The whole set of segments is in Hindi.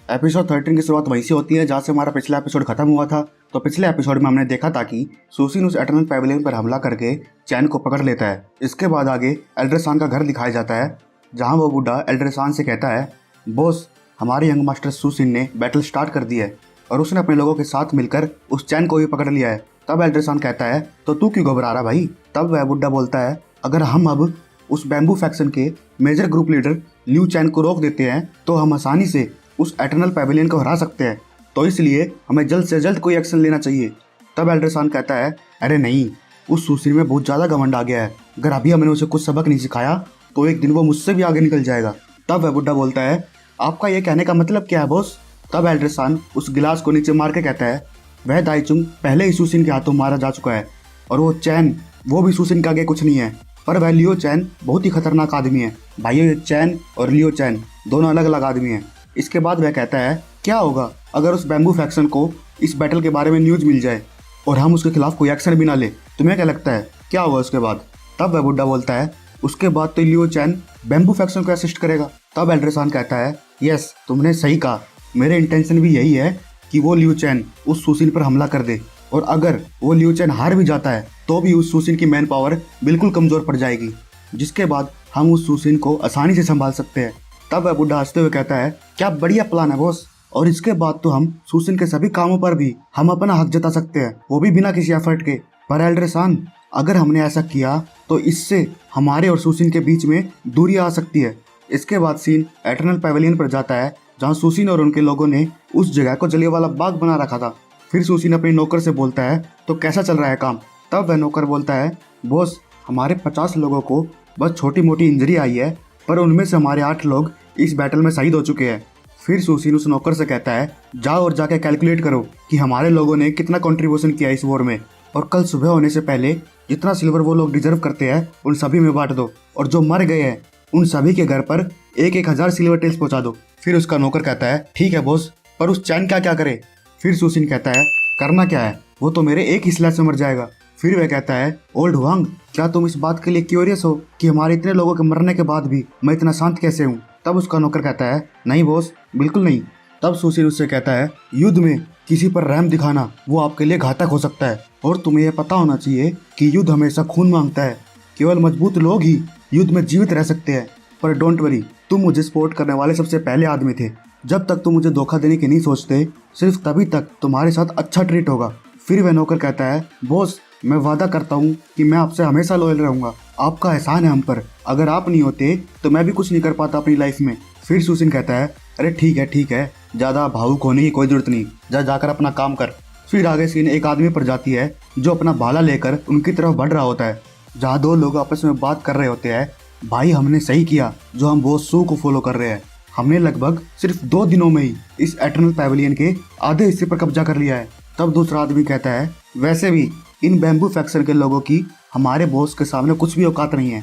एपिसोड 13 की शुरुआत वहीं से होती है जहाँ से हमारा पिछला एपिसोड खत्म हुआ था। तो पिछले एपिसोड में हमने देखा था कि सूसिन उस एटर्नल पैविलियन पर हमला करके चैन को पकड़ लेता है। इसके बाद आगे एल्ड्रेसान का घर दिखाया जाता है जहाँ वो बूढ़ा एल्ड्रेसान से कहता है, बॉस हमारे यंग मास्टर सूसिन ने बैटल स्टार्ट कर दी है और उसने अपने लोगों के साथ मिलकर उस चैन को भी पकड़ लिया है। तब एल्ड्रेसान कहता है, तो तू क्यों घबरा रहा भाई। तब वह बुढ़ा बोलता है, अगर हम अब उस बैम्बू फैक्शन के मेजर ग्रुप लीडर लियू चैन को रोक देते हैं तो हम आसानी से उस एटर्नल पैविलियन को हरा सकते हैं, तो इसलिए हमें जल्द से जल्द कोई एक्शन लेना चाहिए। तब एल्ड्रेसान कहता है, अरे नहीं, उस सूसिन में बहुत ज़्यादा घमंड आ गया है। अगर अभी हमने उसे कुछ सबक नहीं सिखाया तो एक दिन वो मुझसे भी आगे निकल जाएगा। तब वह बुढ़ा बोलता है, आपका ये कहने का मतलब क्या है बॉस। तब एल्ड्रेसान उस गिलास को नीचे मार के कहता है, वह दाइचुंग पहले ही सूसिन के हाथों मारा जा चुका है और वो चैन वो भी सूसिन के आगे कुछ नहीं है। पर वह लियो चैन बहुत ही खतरनाक आदमी है। भाइयों, ये चैन और लियो चैन दोनों अलग अलग आदमी हैं। इसके बाद वह कहता है, क्या होगा अगर उस बैम्बू फैक्शन को इस बैटल के बारे में न्यूज़ मिल जाए और हम उसके खिलाफ कोई एक्शन भी ना ले, तुम्हें क्या लगता है क्या होगा उसके बाद। तब वह बुढ़ा बोलता है, उसके बाद तो लियो चैन बैम्बू फैक्शन को असिस्ट करेगा। तब एल्ड्रेसान कहता है, यस तुमने सही कहा, मेरे इंटेंशन भी यही है कि वो लियो चैन उस सूसिन पर हमला कर दे और अगर वो लियो चैन हार भी जाता है तो भी उस सूसिन की मैन पावर बिल्कुल कमज़ोर पड़ जाएगी, जिसके बाद हम उस सूसिन को आसानी से संभाल सकते हैं। तब वह बुढ़ा हंसते हुए कहता है, क्या बढ़िया प्लान है बॉस, और इसके बाद तो हम सूसिन के सभी कामों पर भी हम अपना हक जता सकते हैं, वो भी बिना किसी एफर्ट के। पर एल्ड्रेसान, अगर हमने ऐसा किया तो इससे हमारे और सूसिन के बीच में दूरी आ सकती है। इसके बाद सीन एटर्नल पैविलियन पर जाता है जहाँ सूसिन और उनके लोगों ने उस जगह को जलियांवाला बाग बना रखा था। फिर सूसिन अपने नौकर से बोलता है, तो कैसा चल रहा है काम। तब वह नौकर बोलता है, बॉस हमारे 50 लोगों को बस छोटी मोटी इंजरी आई है, पर उनमें से हमारे 8 लोग इस बैटल में शहीद हो चुके हैं। फिर सूसिन उस नौकर से कहता है, जाओ और जाके कैलकुलेट करो कि हमारे लोगों ने कितना कंट्रीब्यूशन किया इस वॉर में, और कल सुबह होने से पहले जितना सिल्वर वो लोग डिजर्व करते हैं उन सभी में बांट दो, और जो मर गए हैं उन सभी के घर पर 1,000 सिल्वर टेल्स पहुंचा दो। फिर उसका नौकर कहता है, ठीक है बॉस, पर उस चैन का क्या करे। फिर सूसिन कहता है, करना क्या है, वो तो मेरे एक ही स्लैश से मर जाएगा। फिर वह कहता है, ओल्ड हुआंग, क्या तुम इस बात के लिए क्यूरियस हो कि हमारे इतने लोगों के मरने के बाद भी मैं इतना शांत कैसे हूँ। तब उसका नौकर कहता है, नहीं बॉस, बिल्कुल नहीं। तब सूसिन उससे कहता है, युद्ध में किसी पर रहम दिखाना वो आपके लिए घातक हो सकता है, और तुम्हें यह पता होना चाहिए कि युद्ध हमेशा खून मांगता है। केवल मजबूत लोग ही युद्ध में जीवित रह सकते हैं। पर डोंट वरी, तुम मुझे सपोर्ट करने वाले सबसे पहले आदमी थे। जब तक तुम मुझे धोखा देने की नहीं सोचते, सिर्फ तभी तक तुम्हारे साथ अच्छा ट्रीट होगा। फिर वह नौकर कहता है, बॉस मैं वादा करता हूँ कि मैं आपसे हमेशा लॉयल रहूँगा, आपका एहसान है हम पर, अगर आप नहीं होते तो मैं भी कुछ नहीं कर पाता अपनी लाइफ में। फिर सूसिन कहता है, अरे ठीक है, ज़्यादा भावुक होने की कोई जरूरत नहीं, जाकर अपना काम कर। फिर आगे सीन एक आदमी पर जाती है जो अपना भाला लेकर उनकी तरफ बढ़ रहा होता है, जहाँ दो लोग आपस में बात कर रहे होते हैं। भाई हमने सही किया जो हम बॉस सू को फॉलो कर रहे हैं, हमने लगभग सिर्फ 2 दिनों में ही इस एटर्नल पैविलियन के आधे हिस्से पर कब्जा कर लिया है। तब दूसरा आदमी कहता है, वैसे भी इन बैम्बू फैक्शन के लोगों की हमारे बॉस के सामने कुछ भी औकात नहीं है।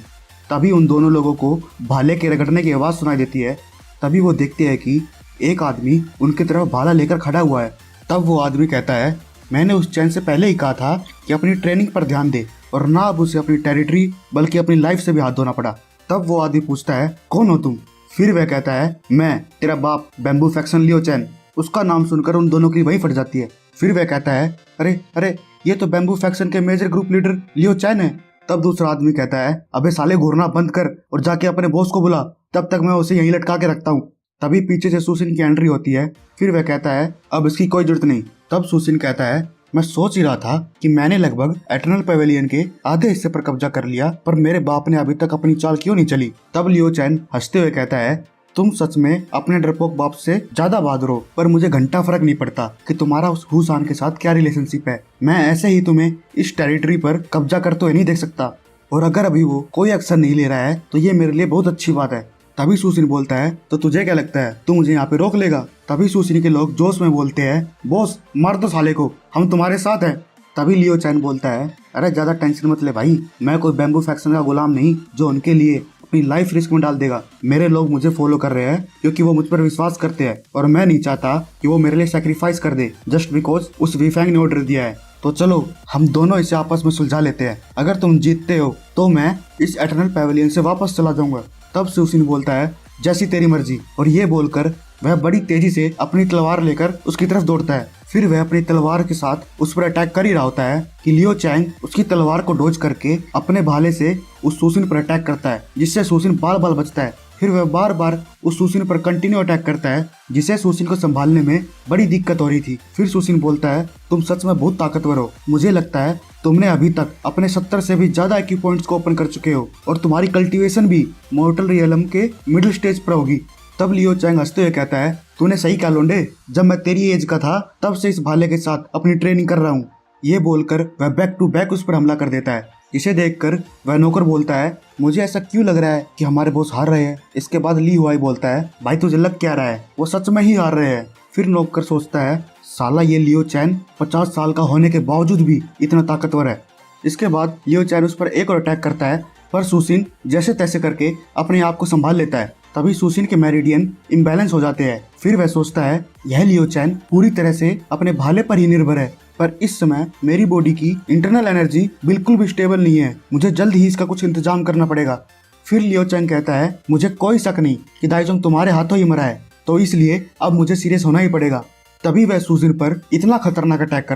तभी उन दोनों लोगों को भाले के रगड़ने की आवाज़ सुनाई देती है। तभी वो देखते हैं कि एक आदमी उनकी तरफ भाला लेकर खड़ा हुआ है। तब वो आदमी कहता है, मैंने उस चैन से पहले ही कहा था कि अपनी ट्रेनिंग पर ध्यान दे और ना अब उसे अपनी टेरिटरी बल्कि अपनी लाइफ से भी हाथ धोना पड़ा। तब वो आदमी पूछता है, कौन हो तुम। फिर वह कहता है, मैं तेरा बाप बैम्बू फैक्शन लियो चैन। उसका नाम सुनकर उन दोनों की वही फट जाती है। फिर वह कहता है, अरे ये तो बैम्बू फैक्शन के मेजर ग्रुप लीडर लियो चैन है। तब दूसरा आदमी कहता है, अबे साले घूरना बंद कर और जाके अपने बॉस को बुला, तब तक मैं उसे यहीं लटका के रखता हूँ। तभी पीछे से सूसिन की एंट्री होती है। फिर वह कहता है, अब इसकी कोई जरूरत नहीं। तब सूसिन कहता है, मैं सोच ही रहा था कि मैंने लगभग एटर्नल पैविलियन के आधे हिस्से पर कब्जा कर लिया, पर मेरे बाप ने अभी तक अपनी चाल क्यों नहीं चली। तब लियो चैन हंसते हुए कहता है, तुम सच में अपने डरपोक बाप से ज्यादा बहादुर हो, पर मुझे घंटा फर्क नहीं पड़ता कि तुम्हारा उस हुसान के साथ क्या रिलेशनशिप है। मैं ऐसे ही तुम्हें इस टेरिटरी पर कब्जा करते हुए नहीं देख सकता, और अगर अभी वो कोई एक्शन नहीं ले रहा है तो ये मेरे लिए बहुत अच्छी बात है। तभी सूसिन बोलता है, तो तुझे क्या लगता है तू मुझे यहाँ पे रोक लेगा। तभी सूसिन के लोग जोश में बोलते हैं, बॉस मार दो साले को, हम तुम्हारे साथ हैं। तभी लियो चैन बोलता है, अरे ज्यादा टेंशन मत ले भाई, मैं कोई बैम्बू फैक्शन का गुलाम नहीं जो उनके लिए अपनी लाइफ रिस्क में डाल देगा। मेरे लोग मुझे फॉलो कर रहे हैं क्योंकि वो मुझ पर विश्वास करते हैं, और मैं नहीं चाहता कि वो मेरे लिए सैक्रिफाइस कर दे जस्ट बिकॉज उस वीफैंग ने ऑर्डर दिया है। तो चलो हम दोनों इसे आपस में सुलझा लेते हैं, अगर तुम जीतते हो तो मैं इस एटर्नल पैविलियन से वापस चला जाऊंगा। तब सूसिन बोलता है, जैसी तेरी मर्जी, और ये बोलकर वह बड़ी तेजी से अपनी तलवार लेकर उसकी तरफ दौड़ता है। फिर वह अपनी तलवार के साथ उस पर अटैक कर ही रहा होता है कि लियो चैंग उसकी तलवार को डोज करके अपने भाले से उस सुसिन पर अटैक करता है, जिससे सुसिन बाल बाल बचता है। फिर वह बार बार उस सुसिन पर कंटिन्यू अटैक करता है, जिसे सुसिन को संभालने में बड़ी दिक्कत हो रही थी। फिर सुसिन बोलता है, तुम सच में बहुत ताकतवर हो, मुझे लगता है तुमने अभी तक अपने 70 से भी ज्यादा IQ पॉइंट्स को ओपन कर चुके हो और तुम्हारी कल्टीवेशन भी मॉर्टल रियलम के मिडिल स्टेज पर होगी। तब लियो चैंग हंसते हुए कहता है, तूने सही कहा लोंडे, जब मैं तेरी एज का था तब से इस भाले के साथ अपनी ट्रेनिंग कर रहा हूँ। ये बोलकर वह बैक टू बैक उस पर हमला कर देता है, जिसे देखकर वह नौकर बोलता है, मुझे ऐसा क्यों लग रहा है कि हमारे बॉस हार रहे हैं। इसके बाद ली हुआई बोलता है, भाई तुझे लग क्या रहा है, वो सच में ही हार रहे हैं। फिर नौकर सोचता है, साला ये लियो चैन 50 साल का होने के बावजूद भी इतना ताकतवर है। इसके बाद लियो चैन उस पर एक और अटैक करता है, पर सुसिन जैसे तैसे करके अपने आप को संभाल लेता है। तभी सुसिन के मेरिडियन इम्बैलेंस हो जाते हैं। फिर वह सोचता है, यह लियो चैन पूरी तरह से अपने भाले पर ही निर्भर है, पर इस समय मेरी बॉडी की इंटरनल एनर्जी बिल्कुल भी स्टेबल नहीं है, मुझे जल्द ही इसका कुछ इंतजाम करना पड़ेगा। फिर लियो चैन कहता है, मुझे कोई शक नहीं कि दाइजोंग तुम्हारे हाथों ही मरा है, तो इसलिए अब मुझे सीरियस होना ही पड़ेगा। तभी वह सुसिन पर इतना खतरनाक अटैक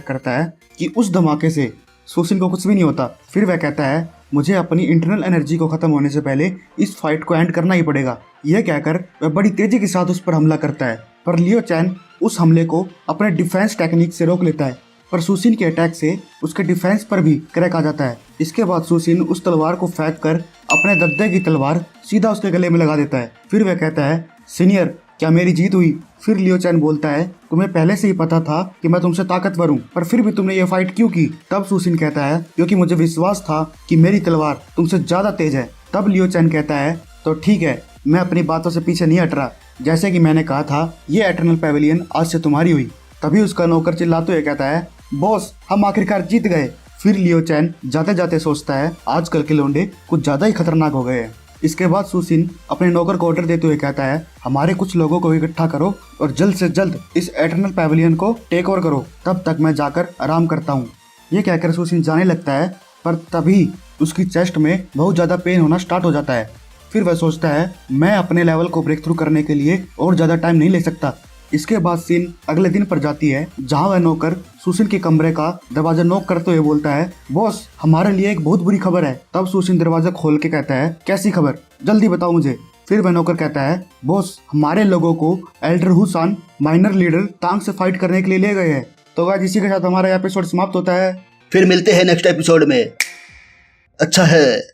करता है कि उस धमाके से सुसिन को कुछ भी नहीं होता। फिर वह कहता है, मुझे अपनी इंटरनल एनर्जी को खत्म होने से पहले इस फाइट को एंड करना ही पड़ेगा। यह कहकर वह बड़ी तेजी के साथ उस पर हमला करता है, पर लियो चैन उस हमले को अपने डिफेंस टेक्निक से रोक लेता है, पर सुसिन के अटैक से उसके डिफेंस पर भी क्रैक आ जाता है। इसके बाद सुसिन उस तलवार को फेंक कर अपने दद्दे की तलवार सीधा उसके गले में लगा देता है। फिर वह कहता है, सीनियर क्या मेरी जीत हुई? फिर लियो चैन बोलता है, तुम्हें पहले से ही पता था कि मैं तुमसे ताकतवर हूँ, पर फिर भी तुमने ये फाइट क्यों की? तब सुसिन कहता है, क्योंकि मुझे विश्वास था कि मेरी तलवार तुमसे ज्यादा तेज है। तब लियो चैन कहता है, तो ठीक है, मैं अपनी बातों से पीछे नहीं हट रहा, जैसे कि मैंने कहा था ये एटर्नल पैवेलियन आज से तुम्हारी हुई। तभी उसका नौकर चिल्लाते हुए कहता है, बॉस हम आखिरकार जीत गए। फिर लियो चैन जाते जाते सोचता है, आजकल के लौंडे कुछ ज्यादा ही खतरनाक हो गए हैं। इसके बाद सुसिन अपने नौकर को ऑर्डर देते हुए कहता है, हमारे कुछ लोगों को इकट्ठा करो और जल्द से जल्द इस एटर्नल पैवेलियन को टेक ओवर करो, तब तक मैं जाकर आराम करता हूँ। ये कहकर सुसिन जाने लगता है, पर तभी उसकी चेस्ट में बहुत ज्यादा पेन होना स्टार्ट हो जाता है। फिर वह सोचता है, मैं अपने लेवल को ब्रेक थ्रू करने के लिए और ज्यादा टाइम नहीं ले सकता। इसके बाद सीन अगले दिन पर जाती है, जहाँ वह नौकर सुसिन के कमरे का दरवाजा नॉक करते हुए बोलता है, बॉस हमारे लिए एक बहुत बुरी खबर है। तब सुसिन दरवाजा खोल के कहता है, कैसी खबर, जल्दी बताओ मुझे। फिर वह नौकर कहता है, बॉस हमारे लोगों को एल्डर हुसान माइनर लीडर तांग से फाइट करने के लिए ले गए हैं। तो गाइस इसी के साथ हमारा एपिसोड समाप्त होता है। फिर मिलते हैं नेक्स्ट एपिसोड में। अच्छा है।